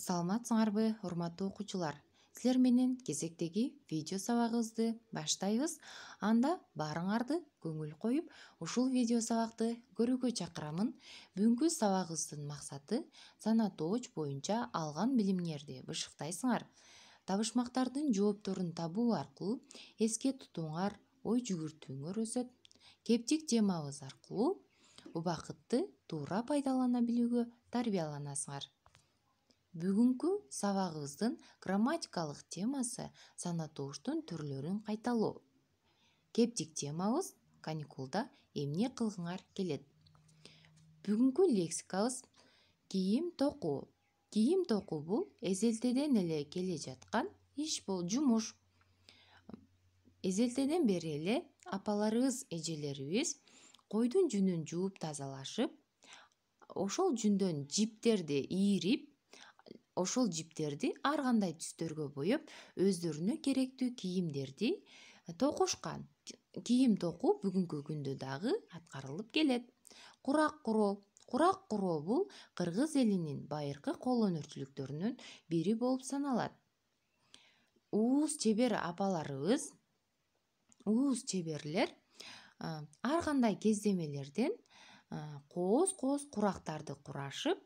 Саламатсыңарбы, урматтуу окуучулар. Силер менен кезектеги видео сабагыбызды баштайбыз. Анда баарыңарды көңүл коюп, ушул видео сабакты көрүүгө чакырамын. Бүгүнкү сабагыбыздын максаты санатооч боюнча алган билимиңерди бышыктайсыңар. Табышмактардын жоопторун табуу аркылуу эске тутууңар, ой жүгүртүүңөр өсөт. Кептик темабыз аркылуу убакытты туура пайдалана билүүгө тарбияланасыңар. Бүгүнкү сабагыбыздын грамматикалык темасы санатооштун түрлөрүн кайталоо. Кептик темабыз каникулда эмне кылгыңар келет. Бүгүнкү лексикабыз кийим токуу. Кийим токуу бул эзелтеден эле келе жаткан иш бул, жумуш. Эзелтеден бери эле апаларыбыз, эжелерибиз койдун жүнүн жууп тазалашып, ошол жүндөн жиптерди ийрип, ошол жиптерди ар кандай түстөргө боеп, өздөрүнө керектүү кийимдерди токушкан. Кийим токуу бүгүнкү күндө дагы аткарылып келет. Курак куроо. Курак куроо бул кыргыз элинин байыркы кол өнөрчүлүктөрүнүн бири болуп саналат. Ууз чебер апаларыбыз, ууз чеберлер ар кандай кездемелерден кооз курактарды курашып,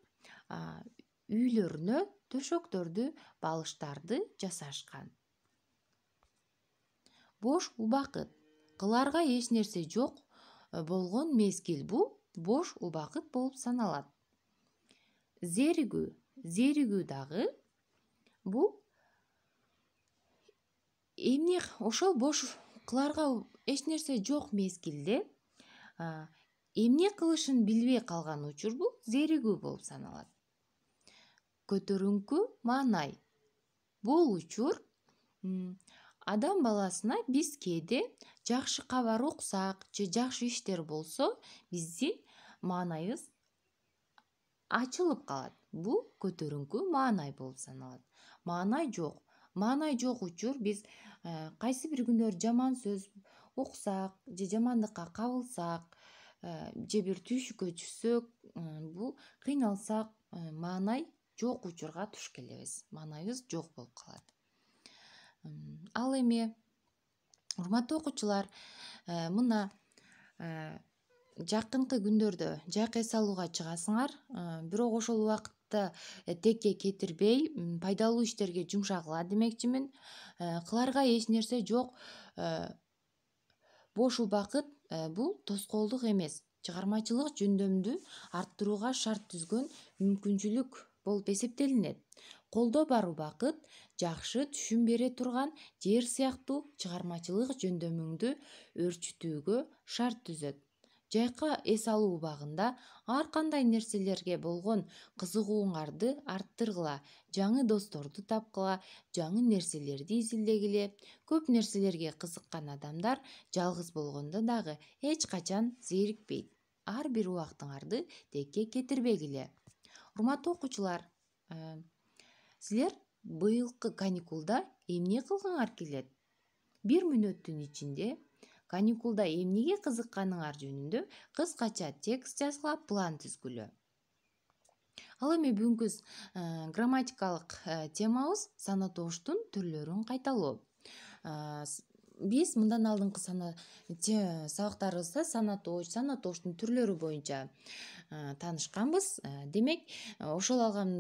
үйлөрүнө төшөктөрдү, балыштарды жасашкан. Бош убакыт. Кыларга эч нерсе жок болгон мезгил бул бош убакыт болуп саналат. Зеригүү. Зеригүү дагы бул эмне ошол бош кыларга эч нерсе жок мезгилде эмне кылышын билбей калган учур бул зеригүү болуп саналат. Көтөрүңкү маанай. Бул учур адам баласына биз кээде жакшы кабар уксак же жакшы иштер болсо, биздин маанайыбыз ачылып калат. Бул көтөрүңкү маанай болуп саналат. Маанай жок. Маанай жок учур биз кайсы бир күндөр жаман сөз уксак же жамандыкка кабылсак, же бир түйшүккө түшсөк, бул кыйналсак, маанай жок учурга туш келебиз. Маанайыбыз жок болуп калат. Ал эми, урматтуу окуучулар, мына жакынкы күндөрдө жайкы эс алууга чыгасыңар, бирок ошол убакытта текке кетирбей, пайдалуу иштерге жумшагыла демекчимин. Кыларга эч нерсе жок. Бош убакыт бул тоскоолдук эмес, чыгармачылык жөндөмдү арттырууга шарт түзгөн мүмкүнчүлүк болуп эсептелинет. Колдо бар убакыт жакшы түшүм бере турган жер сыяктуу чыгармачылык жөндөмүңдү өөрчүтүүгө шарт түзөт. Жайкы эс алуу убагында ар кандай нерселерге болгон кызыгууңарды арттыргыла, жаңы досторду тапкыла, жаңы нерселерди изилдегиле. Көп нерселерге кызыккан адамдар жалгыз болгондо дагы эч качан зерикпейт. Ар бир убактыңарды текке кетирбегиле. Урматтуу окуучулар, силер быйылкы каникулда эмне кылгыңар келет? 1 мүнөттүн ичинде каникулда эмнеге кызыкканыңар жөнүндө кыскача текст жазгыла, план түзгүлө. Ал эми бүгүнкү грамматикалык темабыз санатооштун түрлөрүн кайталоо. Биз мындан алдыңкы сабактарыбызда санатооштун түрлөрү боюнча таанышканбыз. Демек, ошол алган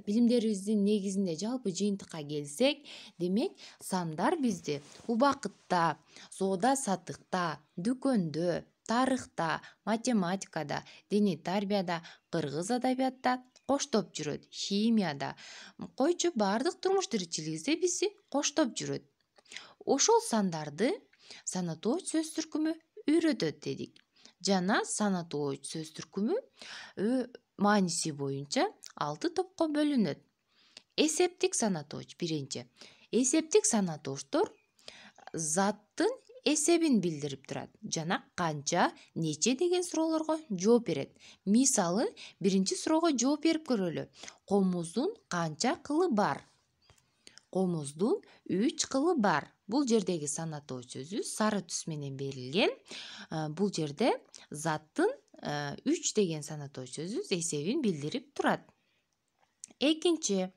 билимдерибиздин негизинде жалпы жыйынтыкка келсек, демек, сандар бизди убакытта, соода саттыкта, дүкөндө, тарыхта, математикада, диний тарбияда, кыргыз адабиятта коштоп жүрөт, химияда, койчу баардык турмуш тиричилигибизде бизди коштоп жүрөт. Ошол сандарды санатооч сөз түркүмү үйрөтөт дедик. Жана санатооч сөз түркүмү мааниси боюнча 6 топко бөлүнөт. Эсептик санатооч биринчи. Эсептик санатооштор заттын эсебин билдирип турат жана канча, нече деген суроолорго жооп берет. Мисалы, биринчи суроого жооп берип көрөлү. Комуздун канча кылы бар? Комуздун 3 кылы бар. Бул жердеги санатооч сөзү сары түс менен берилген. Бул жерде заттын 3 деген санатооч сөзү эсебин билдирип турат. Экинчи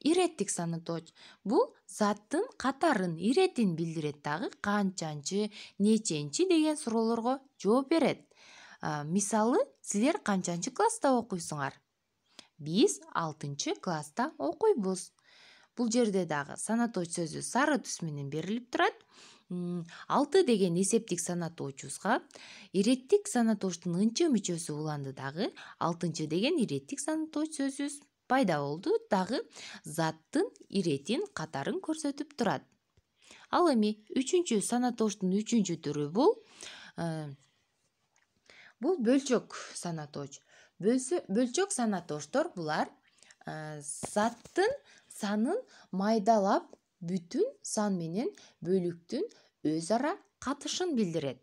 иреттик санатооч. Бул заттын катарын, иретин билдирет дагы. Канчанчы, неченчи деген суроолорго жооп берет. Мисалы, силер канчанчы класста окуйсуңар? Биз 6-класста окуйбуз. Бул жерде дагы санатооч сөзү сары түс менен берилип турат. 6 деген эсептик санатоочубузга иреттик санатоочтун ынчы мүчөсү уланды дагы. 6 деген иреттик санатооч сөзүбүз пайда болду дагы. Заттын иретин катарын көрсөтүп турат. Ал эми 3 санатоочтун 3 түрү бул бөлчөк санатооч. Бөлчөк санатоочтор булар заттын санын майдалап бүтүн сан менен бөлүктүн өз ара катышын билдирет.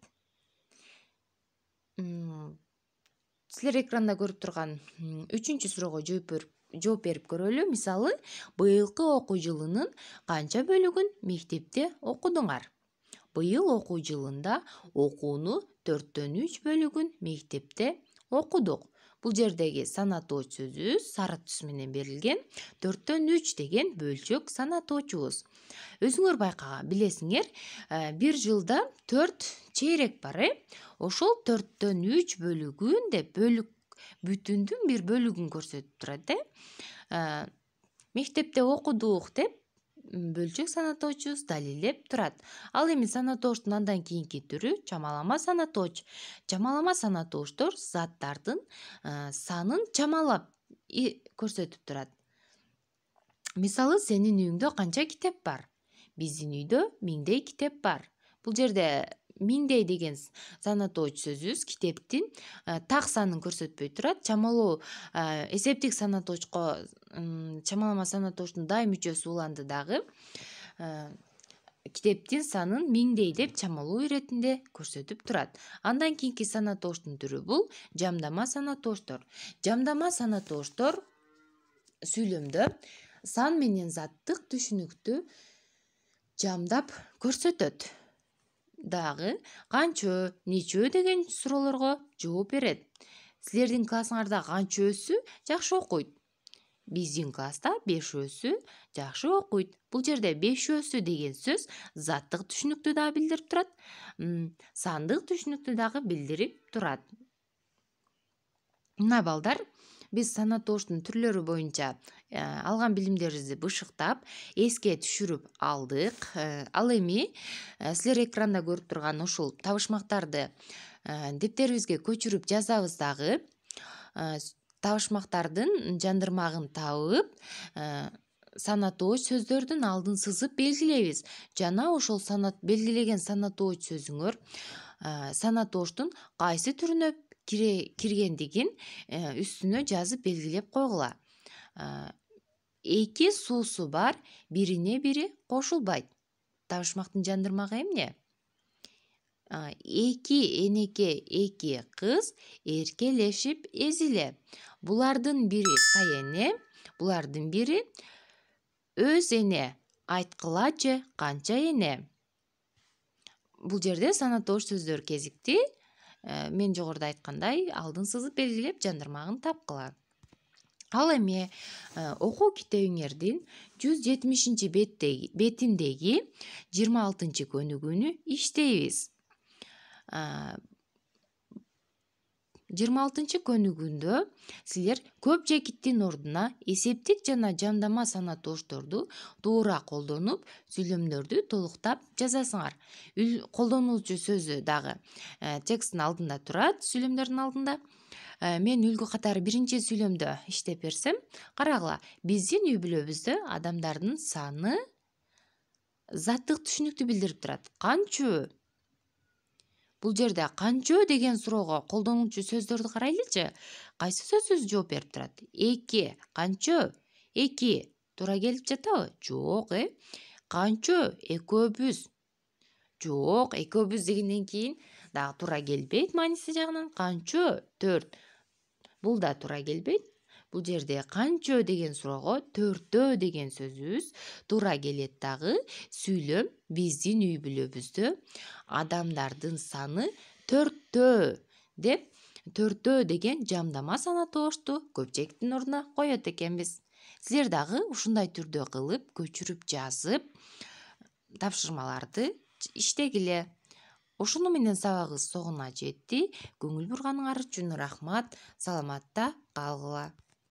Силер экранда көрүп турган 3-суроого жооп берип көрөлү. Мисалы, быйылкы окуу жылынын канча бөлүгүн мектепте окудуңар? Быйыл окуу жылында окууну 4/3 бөлүгүн мектепте окудук. Бул жердеги санатооч сөзүбүз сары түс менен берилген. 4/3 деген бөлчөк санатоочубуз. Өзүңөр билесиңер, бир жылда 4 чейрек бар, ошол 4/3 бөлүгүн деп бүтүндүн бир бөлүгүн көрсөтүп турат. Мектепте окудук деп бөлчөк санатоочубуз далилдеп турат. Ал эми санатоочтун андан кийинки түрү чамалама санатооч. Чамалама санатоочтор заттардын санын чамалап көрсөтүп турат. Мисалы, сенин үйүңдө канча китеп бар? Биздин үйдө 1000 китеп бар. Бул жерде 1000 деген санатооч сөзүбүз китептин так санын көрсөтпөй турат. Чамалоо эсептик санатоочко чамалама санатоочтун дай мүчөсү уланды дагы. Китептин санын 1000 деп чамалоо иретинде көрсөтүп турат. Андан кийинки санатоочтун түрү бул жамдама санатоочтор. Жамдама санатоочтор сүйлөмдө сан менен заттык түшүнүктү жамдап көрсөтөт. Дагы канчө, нечө деген суроолорго жооп берет. Силердин классыңарда канчөсү жакшы окуйт? Биздин класста 5-өсү жакшы окуйт. Бул жерде 5-өсү деген сөз заттык түшүнүктү да билдирип турат, сандык түшүнүктү дагы билдирип турат. Мына балдар, биз санатоочтун түрлөрү боюнча алган билимдерибизди бышыктап, эске түшүрүп алдык. Ал эми силер экранда көрүп турган ушул табышмактарды дептерибизге көчүрүп жазабыз дагы. Табышмактардын жандырмагын табып, санатооч сөздөрдүн алдын сызып белгилейбиз. Жана ошол белгилеген санатооч сөзүңөр санатоочтун кайсы түрүнө киргендигин үстүнө жазып белгилеп койгула. 2 суусу бар, бирине бири кошулбайт. Табышмактын жандырмагы эмне? 2 энеке 2 кыз эркелешип эзиле. Булардын бири таяне, булардын бири өз эне. Айткылачы, канча эне? Бул жерде санатооч сөздөр кезикти. Мен жогоруда айткандай, алдын сызып белгилеп жандырмагын тапкыла. Ал эми окуу китебиңердин 170-бетиндеги 26-көнүгүүнү иштейбиз. 26-көнүгүүндө силер көп жекиттин ордуна эсептик жана жамдама санатоочторду туура колдонуп, сүйлөмдөрдү толуктап жазасыңар. Колдонулчу сөзү дагы тексттин алдында турат, сүйлөмдөрдүн алдында. Мен үлгү катары биринчи сүйлөмдө иштеп берсем, карагыла, биздин үй бүлөбүздө адамдардын саны заттык түшүнүктү билдирип турат. Канчө? Бул жерде канчө деген суроого колдонулчу сөздөрдү карайлычы. Кайсы сөзүбүз жооп берип турат? 2. Канчө? 2. Туура келип жатабы? Жок, Канчө? Экөөбүз. Жок, экөөбүз дегенден кийин дагы туура келбейт мааниси жагынан. Канчө? 4. Бул да туура келбейт. Бул жерде канчө деген суроого 4 деген сөзүбүз туура келет дагы. Сүйлөм биздин үй бүлөбүздө адамдардын саны 4 деп 4 деген жамдама сана тоошту көпчектин ордуна коет экенбиз. Силер дагы ушундай түрдө кылып көчүрүп жазып тапшырмаларды иштегиле. Ушуну менен сабагыбыз соңуна жетти. Көңүл бурганыңар үчүн рахмат. Саламатта калгыла.